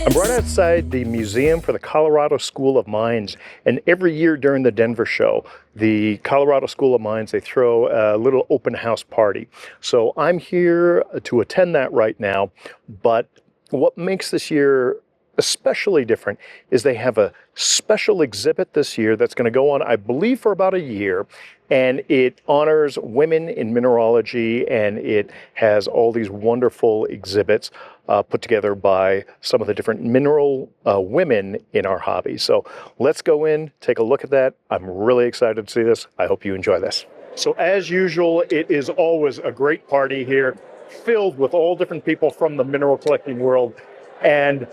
I'm right outside the Museum for the Colorado School of Mines, and every year during the Denver show, the Colorado School of Mines, they throw a little open house party. So I'm here to attend that right now, but what makes this year especially different is they have a special exhibit this year that's going to go on, I believe, for about a year, and it honors women in mineralogy, and it has all these wonderful exhibits put together by some of the different mineral women in our hobby. So let's go in, take a look at that. I'm really excited to see this. I hope you enjoy this. So as usual, it is always a great party here, filled with all different people from the mineral collecting world, and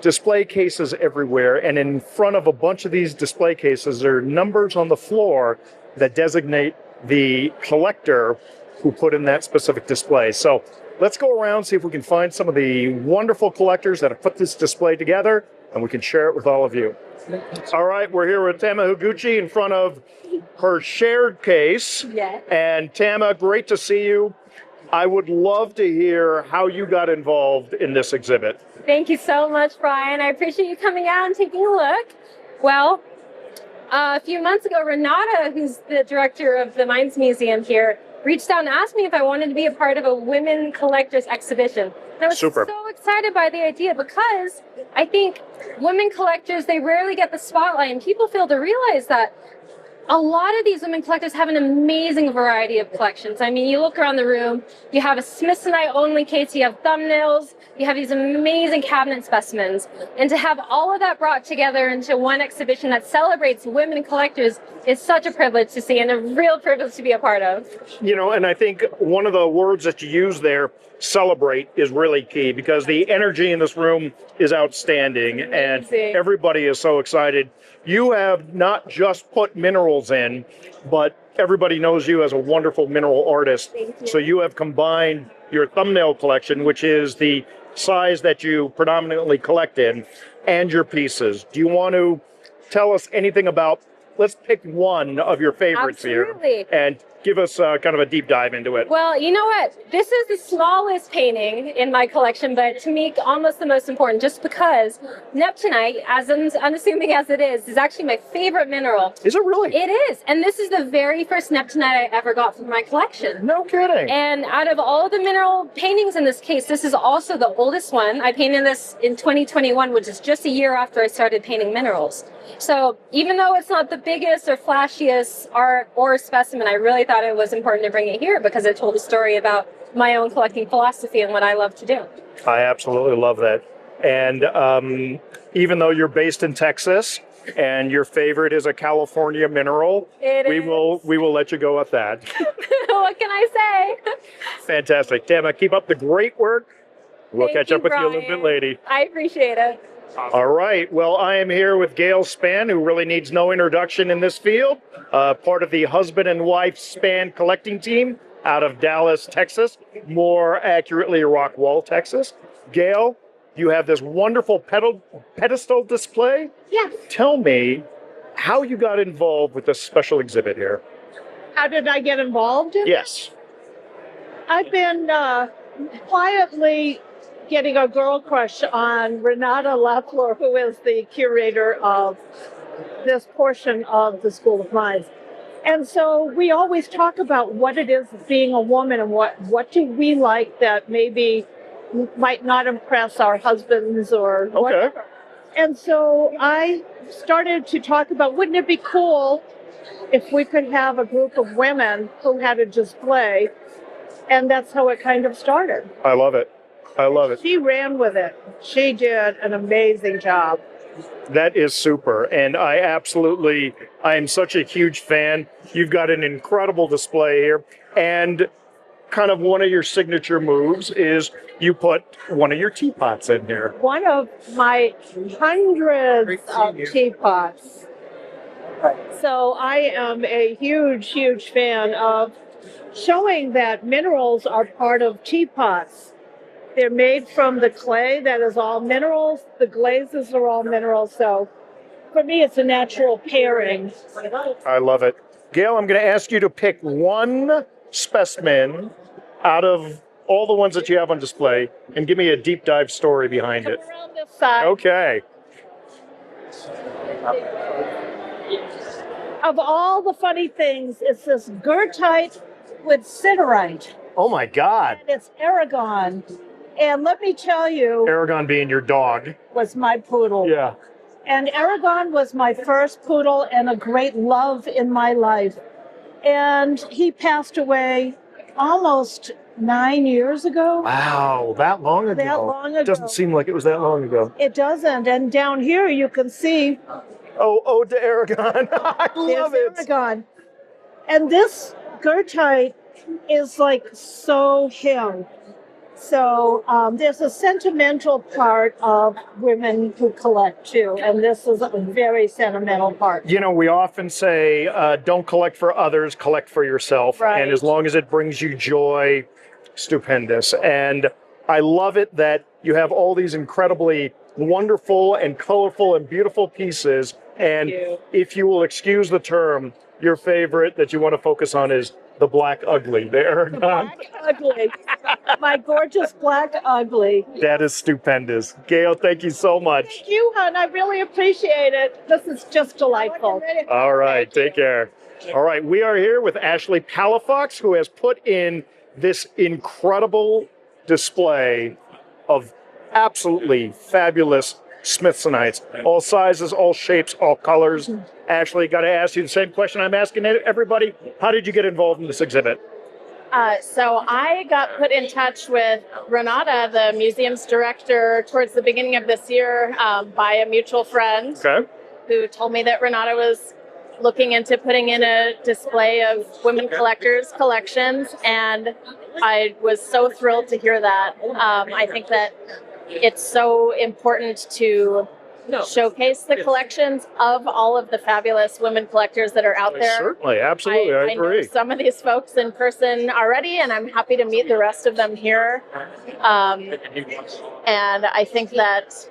display cases everywhere. And in front of a bunch of these display cases, there are numbers on the floor that designate the collector who put in that specific display. So let's go around, see if we can find some of the wonderful collectors that have put this display together, and we can share it with all of you. All right, we're here with Tama Higuchi in front of her shared case. Yes. And Tama, great to see you. I would love to hear how you got involved in this exhibit. Thank you so much, Brian. I appreciate you coming out and taking a look. Well, a few months ago, Renata, who's the director of the Mines Museum here, reached out and asked me if I wanted to be a part of a women collectors exhibition. And I was Super. so excited by the idea because I think women collectors, they rarely get the spotlight, and people fail to realize that a lot of these women collectors have an amazing variety of collections. I mean, you look around the room, you have a Smithsonite only case, you have thumbnails, you have these amazing cabinet specimens. And to have all of that brought together into one exhibition that celebrates women collectors is such a privilege to see and a real privilege to be a part of. You know, and I think one of the words that you use there, celebrate, is really key, because the energy in this room is outstanding and everybody is so excited. You have not just put minerals in, but everybody knows you as a wonderful mineral artist. Thank you. So you have combined your thumbnail collection, which is the size that you predominantly collect in, and your pieces. Do you want to tell us anything about, let's pick one of your favorites Absolutely. here and give us kind of a deep dive into it. Well, you know what? This is the smallest painting in my collection, but to me, almost the most important, just because neptunite, as unassuming as it is actually my favorite mineral. Is it really? It is. And this is the very first neptunite I ever got from my collection. No kidding. And out of all the mineral paintings in this case, this is also the oldest one. I painted this in 2021, which is just a year after I started painting minerals. So even though it's not the biggest or flashiest art or specimen, I really thought it was important to bring it here because it told a story about my own collecting philosophy and what I love to do. I absolutely love that. And even though you're based in Texas and your favorite is a California mineral, we will let you go with that. What can I say? Fantastic. Tama, keep up the great work. We'll Thank catch up with Brian. you a little bit later. I appreciate it. All right. Well, I am here with Gail Spann, who really needs no introduction in this field, part of the husband and wife Spann collecting team out of Dallas, Texas, more accurately Rockwall, Texas. Gail, you have this wonderful pedestal display. Yes. Tell me how you got involved with this special exhibit here. How did I get involved? Yes. I've been quietly getting a girl crush on Renata Lafler, who is the curator of this portion of the School of Mines. And so we always talk about what it is being a woman and what do we like that maybe might not impress our husbands or whatever. And so I started to talk about, wouldn't it be cool if we could have a group of women who had a display? And that's how it kind of started. I love it. I love it. She ran with it. She did an amazing job. That is super. And I am such a huge fan. You've got an incredible display here. And kind of one of your signature moves is you put one of your teapots in here. One of my hundreds of teapots. So I am a huge, huge fan of showing that minerals are part of teapots. They're made from the clay that is all minerals. The glazes are all minerals. So for me, it's a natural pairing. I love it. Gail, I'm going to ask you to pick one specimen out of all the ones that you have on display and give me a deep dive story behind Come it. around this side. Okay. Of all the funny things, it's this goethite with siderite, Oh my God. and it's Aragon. And let me tell you, Aragon being your dog. was my poodle. Yeah. And Aragon was my first poodle and a great love in my life. And he passed away almost 9 years ago. Wow, that long ago. That long ago. Doesn't seem like it was that long ago. It doesn't. And down here you can see Oh, Ode to Aragon. I love there's it. Aragon. And this goethite is like so him. So there's a sentimental part of women who collect too, and this is a very sentimental part. You know, we often say, don't collect for others, collect for yourself. Right. And as long as it brings you joy, stupendous. And I love it that you have all these incredibly wonderful and colorful and beautiful pieces. And you. if you will excuse the term, your favorite that you want to focus on is the black ugly, the Aragon. Black ugly. My gorgeous black ugly. That is stupendous. Gail, thank you so much. Thank you, hon. I really appreciate it. This is just delightful. All right, take care. All right, we are here with Ashley Palafox, who has put in this incredible display of absolutely fabulous Smithsonites, all sizes, all shapes, all colors. Ashley, got to ask you the same question I'm asking everybody. How did you get involved in this exhibit? So I got put in touch with Renata, the museum's director, towards the beginning of this year by a mutual friend Okay. who told me that Renata was looking into putting in a display of women collectors' collections, and I was so thrilled to hear that. I think that it's so important to showcase the collections of all of the fabulous women collectors that are out there. Certainly, absolutely, I I know agree. some of these folks in person already, and I'm happy to meet the rest of them here. And I think that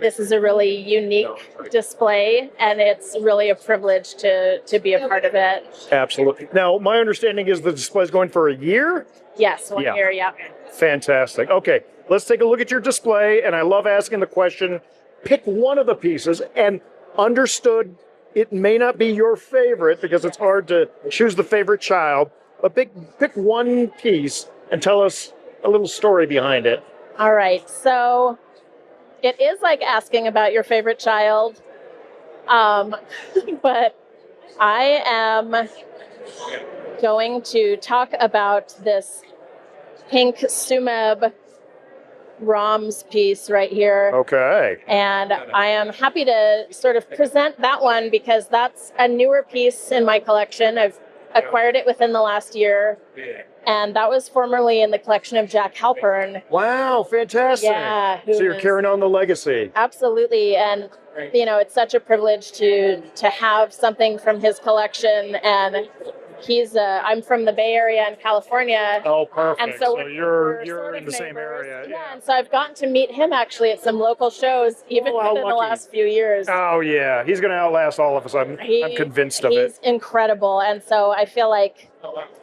this is a really unique display, and it's really a privilege to be a part of it. Absolutely. Now, my understanding is the display is going for a year? Yes, one Yeah. year, yeah. Fantastic. Okay, let's take a look at your display, and I love asking the question, pick one of the pieces, and understood it may not be your favorite because it's hard to choose the favorite child, but pick one piece and tell us a little story behind it. All right, so it is like asking about your favorite child, but I am going to talk about this pink Sumeb Roms piece right here. Okay. And I am happy to sort of present that one because that's a newer piece in my collection. I've acquired it within the last year. And that was formerly in the collection of Jack Halpern. Wow, fantastic. Yeah. So you're carrying on the legacy. Absolutely. And, you know, it's such a privilege to have something from his collection. And I'm from the Bay Area in California. Oh, perfect. And so you're sort in of the same neighbors. area. Yeah, and so I've gotten to meet him actually at some local shows, even Oh, how within the lucky. last few years. Oh, yeah. He's going to outlast all of us. I'm convinced of it. He's incredible. And so I feel like,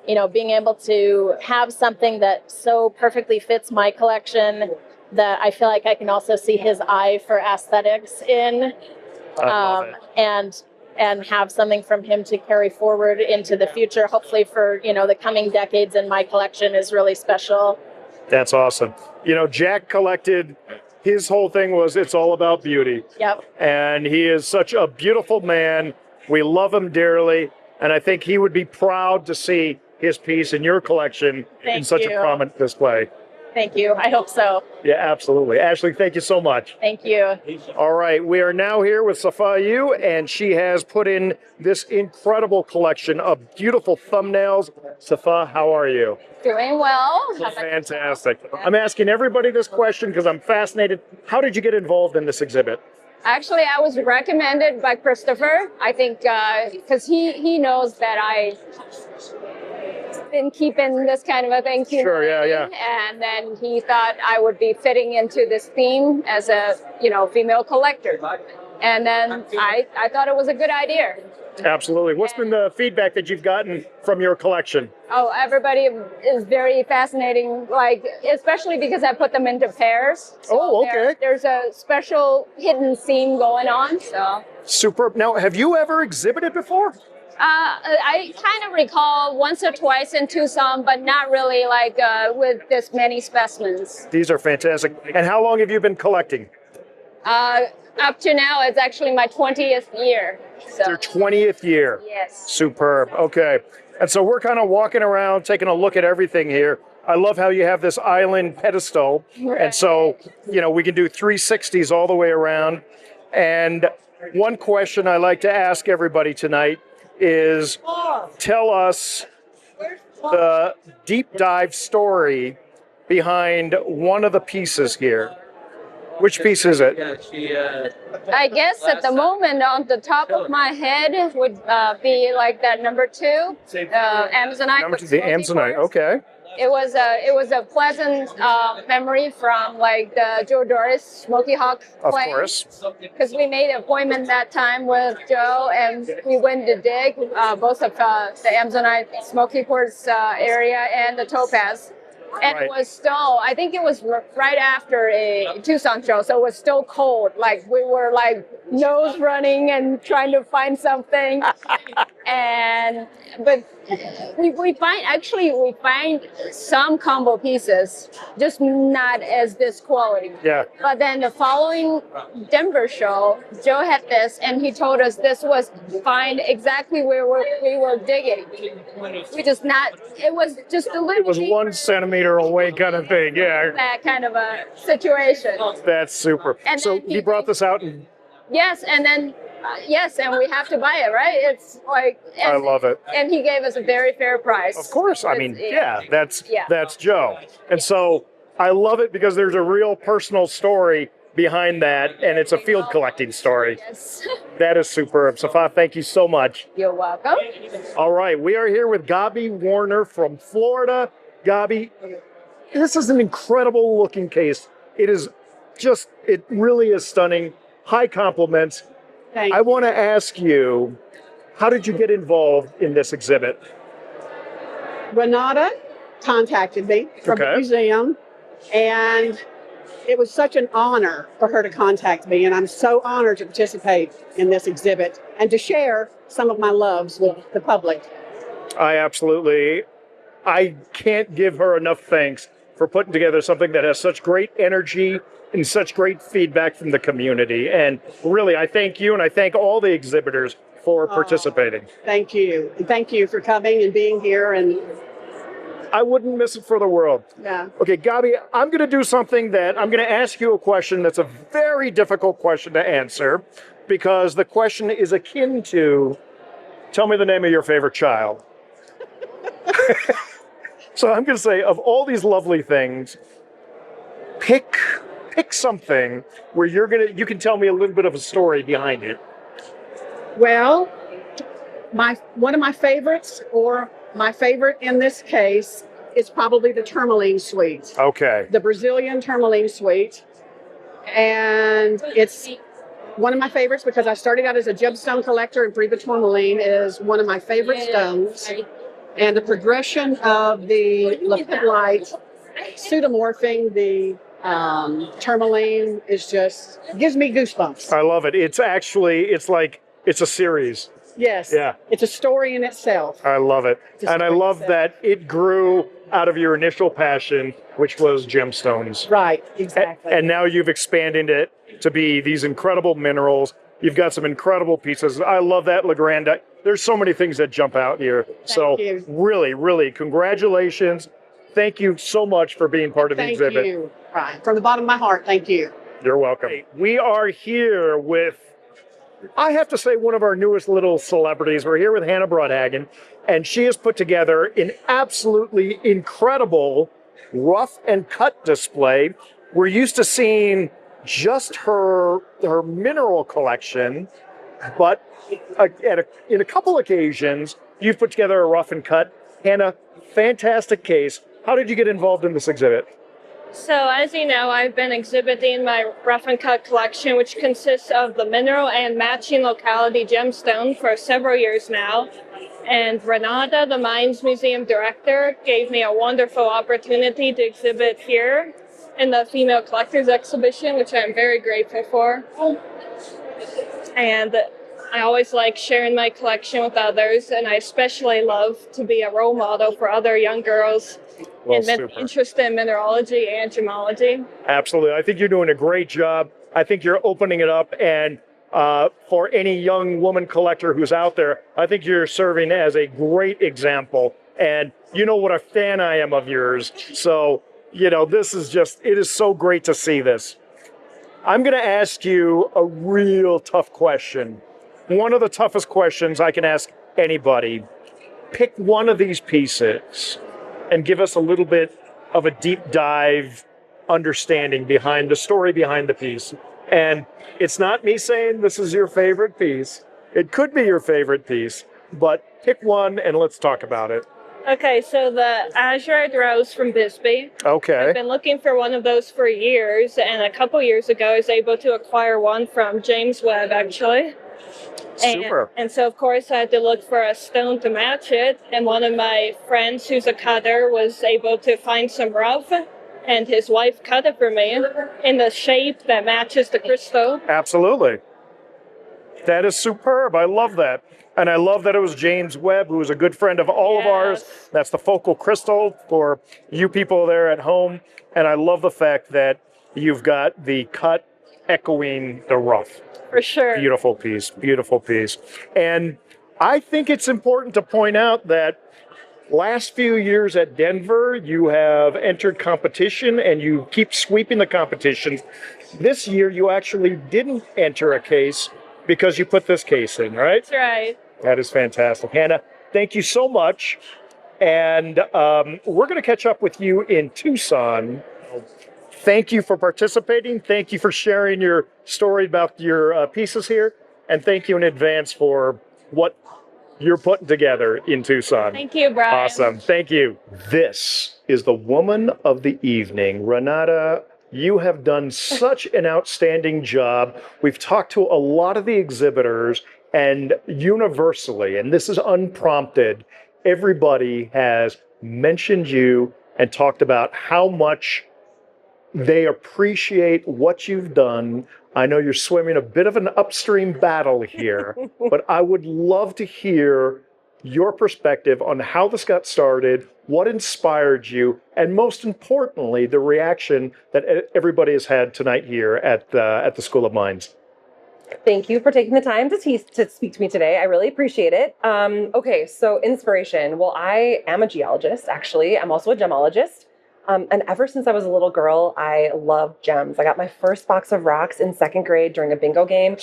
you know, being able to have something that so perfectly fits my collection that I feel like I can also see his eye for aesthetics in. I love it. And have something from him to carry forward into the future, hopefully for, you know, the coming decades in my collection is really special. That's awesome. You know, Jack collected, his whole thing was it's all about beauty. Yep. And he is such a beautiful man. We love him dearly. And I think he would be proud to see his piece in your collection in Thank such a you. prominent display. Thank you. I hope so. Yeah, absolutely. Ashley, thank you so much. Thank you. All right, we are now here with Safaa Yu, and she has put in this incredible collection of beautiful thumbnails. Safaa, how are you? Doing well. Fantastic. I'm asking everybody this question because I'm fascinated. How did you get involved in this exhibit? Actually, I was recommended by Christopher. I think because he knows that I've been keeping this kind of a thing. Sure, yeah. And then he thought I would be fitting into this theme as a female collector. And then I thought it was a good idea. Absolutely. What's been the feedback that you've gotten from your collection? Oh, everybody is very fascinating, like, especially because I put them into pairs. So Oh, okay. there's a special hidden theme going on, so. Superb. Now, have you ever exhibited before? I kind of recall once or twice in Tucson, but not really like with this many specimens. These are fantastic. And how long have you been collecting? Up to now, it's actually my 20th year. So. Your 20th year. Yes. Superb. Okay. And so we're kind of walking around, taking a look at everything here. I love how you have this island pedestal. Right. And so, you know, we can do 360s all the way around. And one question I like to ask everybody tonight is tell us the deep dive story behind one of the pieces here. Which piece is it? I guess at the moment on the top of my head would be like that number 2, Amazonite. Number 2, the Amazonite. Okay. It was a pleasant memory from like the Joe Doris Smoky Hawk Of play. course. Because we made an appointment that time with Joe, and we went to dig both of the Amazonite Smoky Quartz area and the Topaz. And Right. it was still, I think it was right after a Tucson show, so it was still cold. Like we were like nose running and trying to find something. But we find some combo pieces, just not as this quality. Yeah. But then the following Denver show, Joe had this, and he told us this was find exactly where we were digging. We just not. It was just a little. It was deeper, 1 centimeter away kind of thing. Yeah. that kind of a situation. That's super. And So then he brought this out and Yes, and then yes, and we have to buy it, right? It's like. I love it. And he gave us a very fair price. Of course. I mean, that's Yeah. Joe. And so I love it because there's a real personal story behind that, and it's a field collecting story. Yes. That is superb. Safaa, thank you so much. You're welcome. All right, we are here with Gabby Warner from Florida. Gabby, this is an incredible looking case. It really is stunning. High compliments. I want to ask you, how did you get involved in this exhibit? Renata contacted me from the museum, and it was such an honor for her to contact me, and I'm so honored to participate in this exhibit and to share some of my loves with the public. I can't give her enough thanks for putting together something that has such great energy and such great feedback from the community. And really, I thank you, and I thank all the exhibitors for participating. Thank you. And thank you for coming and being here. And I wouldn't miss it for the world. yeah. Okay, Gabby, I'm going to do something that I'm going to ask you a question that's a very difficult question to answer, because the question is akin to, tell me the name of your favorite child. So I'm going to say, of all these lovely things, pick something where you can tell me a little bit of a story behind it. Well, one of my favorites, or my favorite in this case, is probably the tourmaline suite. Okay. The Brazilian tourmaline suite. And it's one of my favorites because I started out as a gemstone collector, and the tourmaline is one of my favorite stones. And the progression of the lepidolite pseudomorphing the tourmaline is just gives me goosebumps. I love it. It's a series. Yes. Yeah. It's a story in itself. I love it. And I love that it grew out of your initial passion, which was gemstones. Right, exactly. And now you've expanded it to be these incredible minerals. You've got some incredible pieces. I love that Legrandite. There's so many things that jump out here. Thank you. Really, really, congratulations. Thank you so much for being part of the exhibit. Thank you. Right. From the bottom of my heart, thank you. You're welcome. We are here with, I have to say, one of our newest little celebrities. We're here with Hannah Broadhagen, and she has put together an absolutely incredible rough and cut display. We're used to seeing just her mineral collection, but in a couple occasions, you've put together a rough and cut. Hannah, fantastic case. How did you get involved in this exhibit? So as you know, I've been exhibiting my rough and cut collection, which consists of the mineral and matching locality gemstone for several years now. And Renata, the Mines Museum director, gave me a wonderful opportunity to exhibit here in the Female Collectors Exhibition, which I'm very grateful for. And I always like sharing my collection with others, and I especially love to be a role model for other young girls interested in mineralogy and gemology. Absolutely. I think you're doing a great job. I think you're opening it up, and for any young woman collector who's out there, I think you're serving as a great example. And you know what a fan I am of yours. So, you know, this is just, it is so great to see this. I'm going to ask you a real tough question. One of the toughest questions I can ask anybody. Pick one of these pieces and give us a little bit of a deep dive understanding behind the story behind the piece. And it's not me saying this is your favorite piece. It could be your favorite piece, but pick one and let's talk about it. Okay, so the Azurite Rose from Bisbee. Okay. I've been looking for one of those for years, and a couple years ago I was able to acquire one from James Webb, actually. Super. And so, of course, I had to look for a stone to match it, and one of my friends who's a cutter was able to find some rough, and his wife cut it for me in the shape that matches the crystal. Absolutely. That is superb. I love that. And I love that it was James Webb, who is a good friend of all of ours. That's the focal crystal for you people there at home. And I love the fact that you've got the cut echoing the rough. For sure. Beautiful piece, beautiful piece. And I think it's important to point out that last few years at Denver, you have entered competition and you keep sweeping the competition. This year, you actually didn't enter a case because you put this case in, right? That's right. That is fantastic. Hannah, thank you so much. And we're going to catch up with you in Tucson. Thank you for participating. Thank you for sharing your story about your pieces here. And thank you in advance for what you're putting together in Tucson. Thank you, Brian. Awesome. Thank you. This is the woman of the evening. Renata, you have done such an outstanding job. We've talked to a lot of the exhibitors, and universally, and this is unprompted, everybody has mentioned you and talked about how much they appreciate what you've done. I know you're swimming a bit of an upstream battle here, but I would love to hear your perspective on how this got started, what inspired you, and most importantly, the reaction that everybody has had tonight here at the School of Mines. Thank you for taking the time to speak to me today. I really appreciate it. Okay, so inspiration. Well, I am a geologist, actually. I'm also a gemologist. And ever since I was a little girl, I loved gems. I got my first box of rocks in second grade during a bingo game.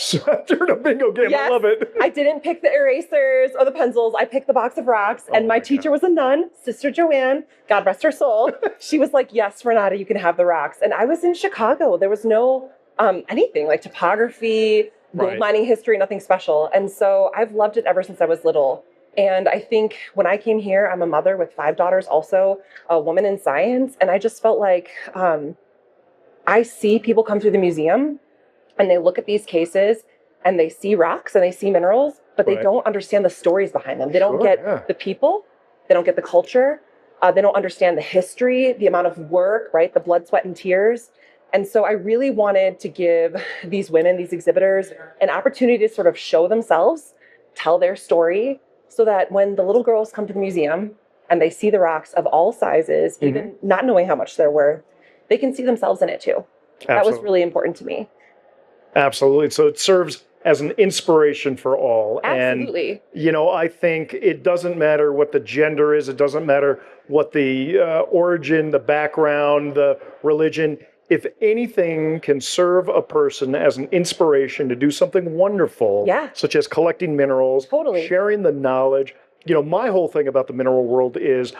During a bingo game, yes, I love it. I didn't pick the erasers or the pencils. I picked the box of rocks. And my teacher was a nun, Sister Joanne, God rest her soul. She was like, yes, Renata, you can have the rocks. And I was in Chicago. There was no anything like topography, gold mining history, nothing special. And so I've loved it ever since I was little. And I think when I came here, I'm a mother with 5 daughters, also a woman in science. And I just felt like I see people come through the museum and they look at these cases and they see rocks and they see minerals, but they don't understand the stories behind them. They don't get the people. They don't get the culture. They don't understand the history, the amount of work, right? The blood, sweat, and tears. And so I really wanted to give these women, these exhibitors, an opportunity to sort of show themselves, tell their story, so that when the little girls come to the museum and they see the rocks of all sizes, even not knowing how much they're worth, they can see themselves in it too. Absolutely. That was really important to me. Absolutely. So it serves as an inspiration for all. Absolutely. And, you know, I think it doesn't matter what the gender is. It doesn't matter what the origin, the background, the religion. If anything can serve a person as an inspiration to do something wonderful, such as collecting minerals, sharing the knowledge. You know, my whole thing about the mineral world is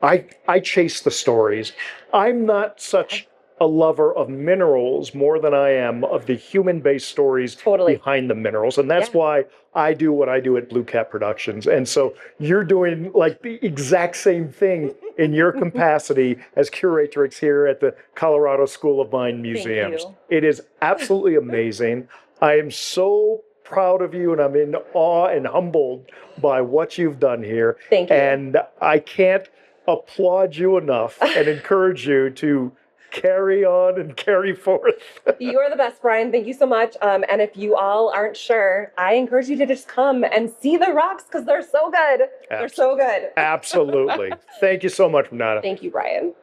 I chase the stories. I'm not such a lover of minerals more than I am of the human-based stories Totally. behind the minerals. And that's why I do what I do at Blue Cat Productions. And so you're doing like the exact same thing in your capacity as curatrix here at the Colorado School of Mine Museums. you. It is absolutely amazing. I am so proud of you, and I'm in awe and humbled by what you've done here. Thank you. And I can't applaud you enough and encourage you to carry on and carry forth. You're the best, Brian. Thank you so much. And if you all aren't sure, I encourage you to just come and see the rocks because they're so good. They're so good. Absolutely. Thank you so much, Renata. Thank you, Brian.